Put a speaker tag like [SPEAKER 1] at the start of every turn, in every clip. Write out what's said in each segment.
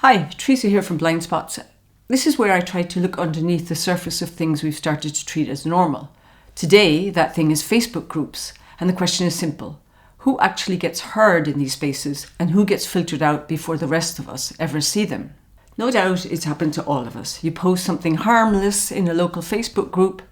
[SPEAKER 1] Hi, Teresa here from Blind Spots. This is where I try to look underneath the surface of things we've started to treat as normal. Today, that thing is Facebook groups, and the question is simple. Who actually gets heard in these spaces, and who gets filtered out before the rest of us ever see them? No doubt it's happened to all of us. You post something harmless in a local Facebook group,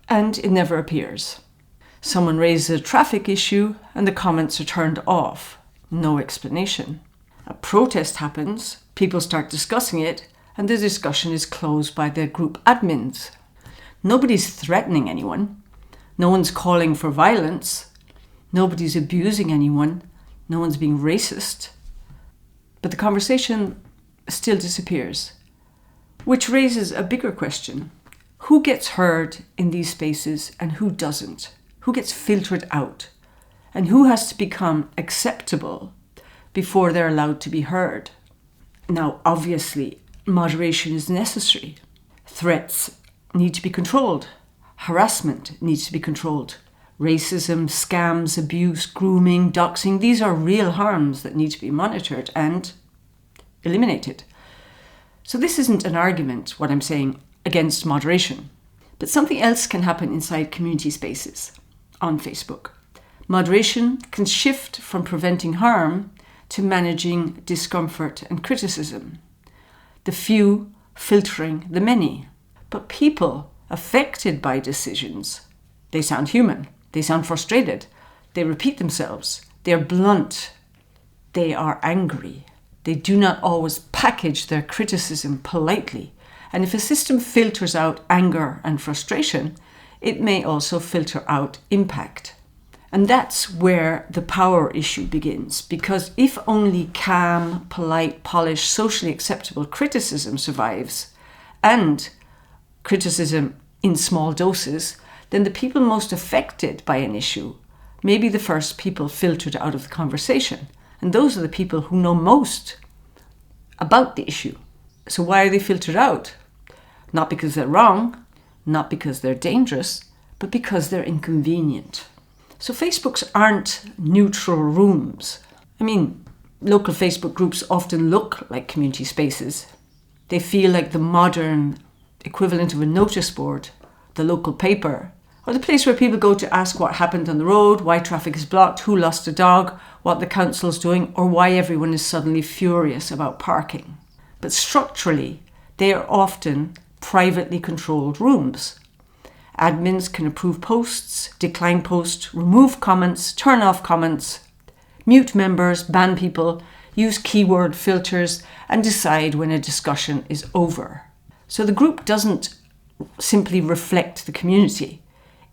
[SPEAKER 1] and it never appears. Someone raises a traffic issue, and the comments are turned off. No explanation. A protest happens, people start discussing it, and the discussion is closed by the group admins. Nobody's threatening anyone. No one's calling for violence. Nobody's abusing anyone. No one's being racist. But the conversation still disappears, which raises a bigger question. Who gets heard in these spaces and who doesn't? Who gets filtered out? And who has to become acceptable before they're allowed to be heard? Now, obviously, moderation is necessary. Threats need to be controlled. Harassment needs to be controlled. Racism, scams, abuse, grooming, doxing, these are real harms that need to be monitored and eliminated. So this isn't an argument, what I'm saying, against moderation. But something else can happen inside community spaces on Facebook. Moderation can shift from preventing harm to managing discomfort and criticism. The few filtering the many. But people affected by decisions, they sound human, they sound frustrated, they repeat themselves, they are blunt, they are angry. They do not always package their criticism politely. And if a system filters out anger and frustration, it may also filter out impact. And that's where the power issue begins, because if only calm, polite, polished, socially acceptable criticism survives, and criticism in small doses, then the people most affected by an issue may be the first people filtered out of the conversation. And those are the people who know most about the issue. So why are they filtered out? Not because they're wrong, not because they're dangerous, but because they're inconvenient. So Facebooks aren't neutral rooms. I mean, local Facebook groups often look like community spaces. They feel like the modern equivalent of a notice board, the local paper, or the place where people go to ask what happened on the road, why traffic is blocked, who lost a dog, what the council's doing, or why everyone is suddenly furious about parking. But structurally, they are often privately controlled rooms. Admins can approve posts, decline posts, remove comments, turn off comments, mute members, ban people, use keyword filters, and decide when a discussion is over. So the group doesn't simply reflect the community.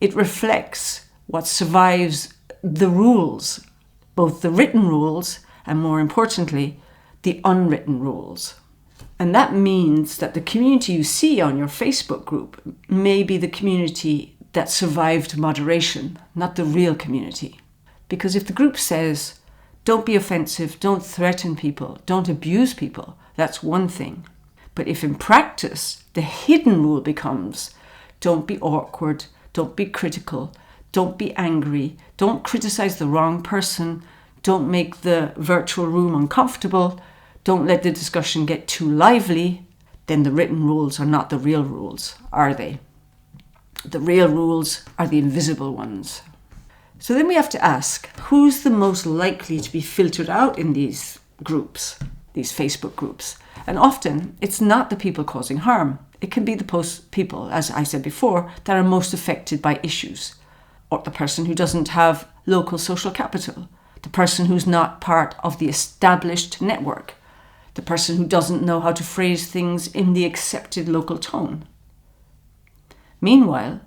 [SPEAKER 1] It reflects what survives the rules, both the written rules and, more importantly, the unwritten rules. And that means that the community you see on your Facebook group may be the community that survived moderation, not the real community. Because if the group says, don't be offensive, don't threaten people, don't abuse people, that's one thing. But if in practice the hidden rule becomes, don't be awkward, don't be critical, don't be angry, don't criticize the wrong person, don't make the virtual room uncomfortable, don't let the discussion get too lively, then the written rules are not the real rules, are they? The real rules are the invisible ones. So then we have to ask, who's the most likely to be filtered out in these groups, these Facebook groups? And often it's not the people causing harm. It can be the people, as I said before, that are most affected by issues, or the person who doesn't have local social capital, the person who's not part of the established network, the person who doesn't know how to phrase things in the accepted local tone. Meanwhile,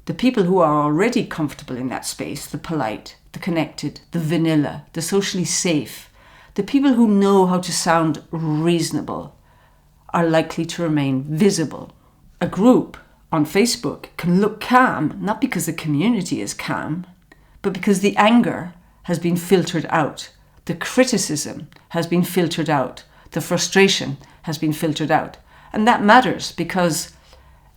[SPEAKER 1] the people who are already comfortable in that space, the polite, the connected, the vanilla, the socially safe, the people who know how to sound reasonable, are likely to remain visible. A group on Facebook can look calm, not because the community is calm, but because the anger has been filtered out. The criticism has been filtered out. The frustration has been filtered out. And that matters because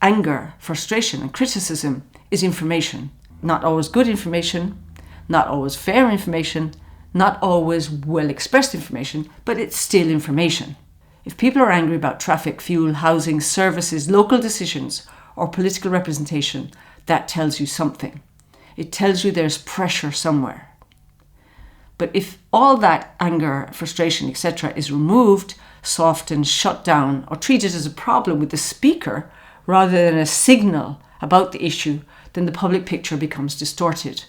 [SPEAKER 1] anger, frustration, and criticism is information. Not always good information, not always fair information, Not always well-expressed information, but it's still information. If people are angry about traffic, fuel, housing, services, local decisions, or political representation, that tells you something. It tells you there's pressure somewhere. But if all that anger, frustration, etc. is removed, softened, shut down, or treated as a problem with the speaker rather than a signal about the issue, then the public picture becomes distorted.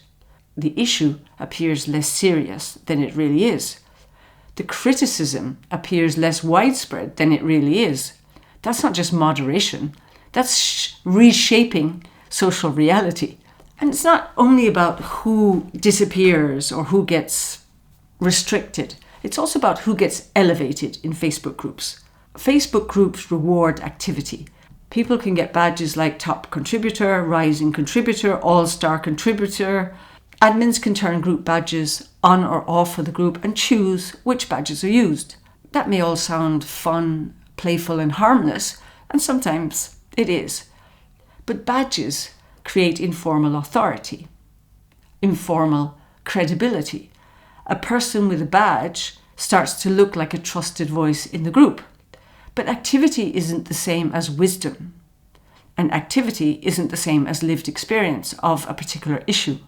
[SPEAKER 1] The issue appears less serious than it really is. The criticism appears less widespread than it really is. That's not just moderation, that's reshaping social reality. And it's not only about who disappears or who gets restricted. It's also about who gets elevated in Facebook groups. Facebook groups reward activity. People can get badges like top contributor, rising contributor, all-star contributor. Admins can turn group badges on or off for the group and choose which badges are used. That may all sound fun, playful and harmless, and sometimes it is. But badges create informal authority, informal credibility. A person with a badge starts to look like a trusted voice in the group. But activity isn't the same as wisdom. And activity isn't the same as lived experience of a particular issue.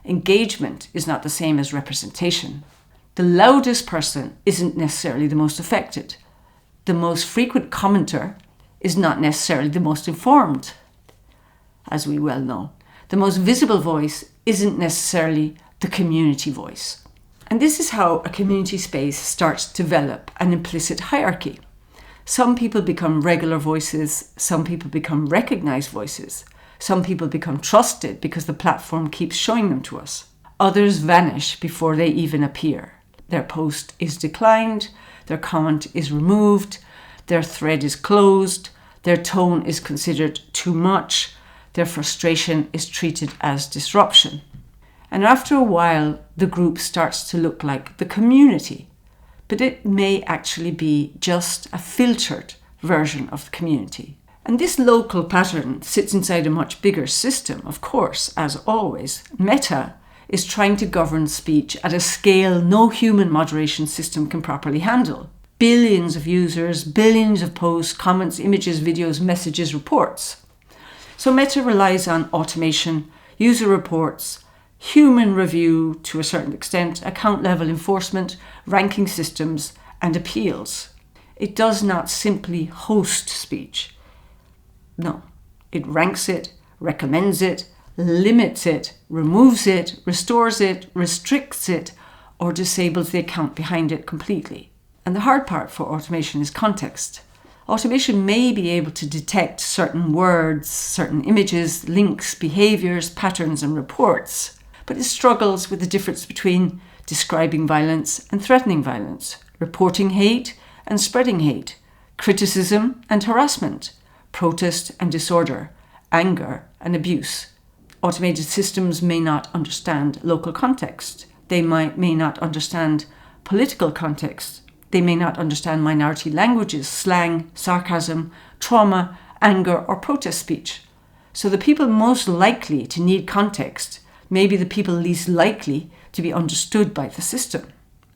[SPEAKER 1] Engagement is not the same as representation. The loudest person isn't necessarily the most affected. The most frequent commenter is not necessarily the most informed, as we well know. The most visible voice isn't necessarily the community voice. And this is how a community space starts to develop an implicit hierarchy. Some people become regular voices, some people become recognized voices. Some people become trusted because the platform keeps showing them to us. Others vanish before they even appear. Their post is declined, their comment is removed, their thread is closed, their tone is considered too much, their frustration is treated as disruption. And after a while, the group starts to look like the community, but it may actually be just a filtered version of the community. And this local pattern sits inside a much bigger system, of course, as always. Meta is trying to govern speech at a scale no human moderation system can properly handle. Billions of users, billions of posts, comments, images, videos, messages, reports. So Meta relies on automation, user reports, human review to a certain extent, account level enforcement, ranking systems, and appeals. It does not simply host speech. No, it ranks it, recommends it, limits it, removes it, restores it, restricts it, or disables the account behind it completely. And the hard part for automation is context. Automation may be able to detect certain words, certain images, links, behaviors, patterns, and reports, but it struggles with the difference between describing violence and threatening violence, reporting hate and spreading hate, criticism and harassment, protest and disorder, anger and abuse. Automated systems may not understand local context. They may not understand political context. They may not understand minority languages, slang, sarcasm, trauma, anger, or protest speech. So the people most likely to need context may be the people least likely to be understood by the system.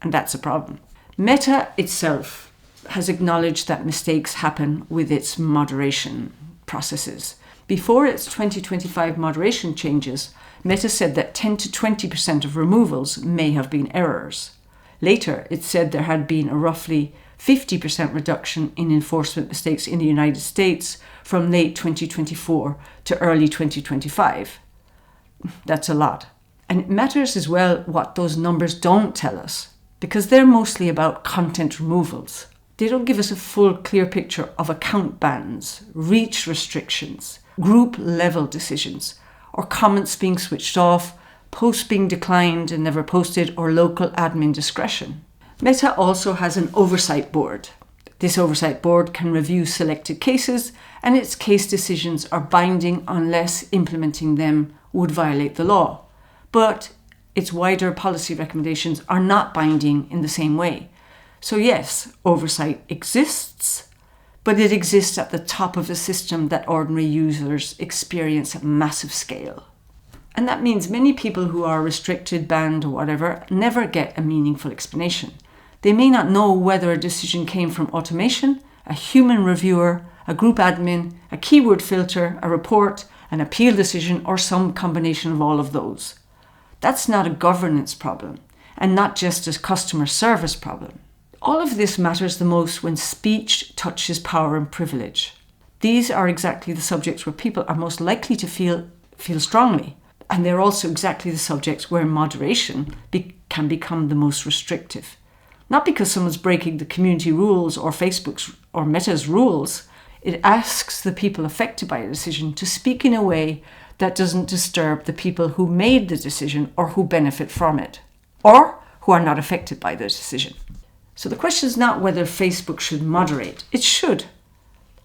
[SPEAKER 1] And that's a problem. Meta itself has acknowledged that mistakes happen with its moderation processes. Before its 2025 moderation changes, Meta said that 10 to 20% of removals may have been errors. Later, it said there had been a roughly 50% reduction in enforcement mistakes in the United States from late 2024 to early 2025. That's a lot. And it matters as well what those numbers don't tell us, because they're mostly about content removals. They don't give us a full, clear picture of account bans, reach restrictions, group-level decisions, or comments being switched off, posts being declined and never posted, or local admin discretion. Meta also has an oversight board. This oversight board can review selected cases, and its case decisions are binding unless implementing them would violate the law. But its wider policy recommendations are not binding in the same way. So yes, oversight exists, but it exists at the top of a system that ordinary users experience at massive scale. And that means many people who are restricted, banned, or whatever never get a meaningful explanation. They may not know whether a decision came from automation, a human reviewer, a group admin, a keyword filter, a report, an appeal decision, or some combination of all of those. That's not a governance problem, and not just a customer service problem. All of this matters the most when speech touches power and privilege. These are exactly the subjects where people are most likely to feel strongly. And they're also exactly the subjects where moderation can become the most restrictive. Not because someone's breaking the community rules or Facebook's or Meta's rules. It asks the people affected by a decision to speak in a way that doesn't disturb the people who made the decision or who benefit from it, or who are not affected by the decision. So the question is not whether Facebook should moderate. It should.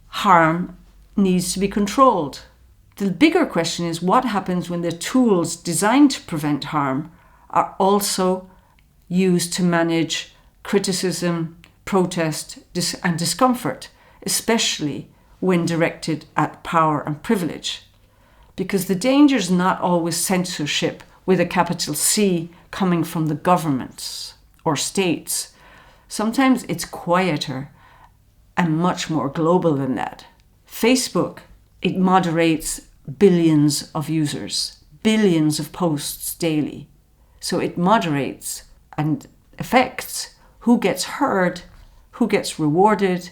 [SPEAKER 1] Harm needs to be controlled. The bigger question is what happens when the tools designed to prevent harm are also used to manage criticism, protest, and discomfort, especially when directed at power and privilege. Because the danger is not always censorship with a capital C coming from the governments or states. Sometimes it's quieter and much more global than that. Facebook, it moderates billions of users, billions of posts daily. So it moderates and affects who gets heard, who gets rewarded,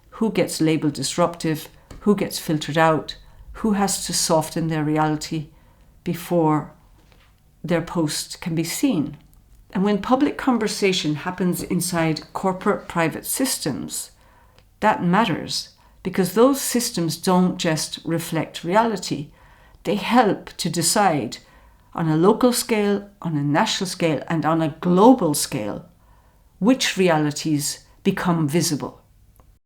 [SPEAKER 1] who gets labeled disruptive, who gets filtered out, who has to soften their reality before their post can be seen. And when public conversation happens inside corporate private systems, that matters because those systems don't just reflect reality. They help to decide on a local scale, on a national scale, and on a global scale which realities become visible.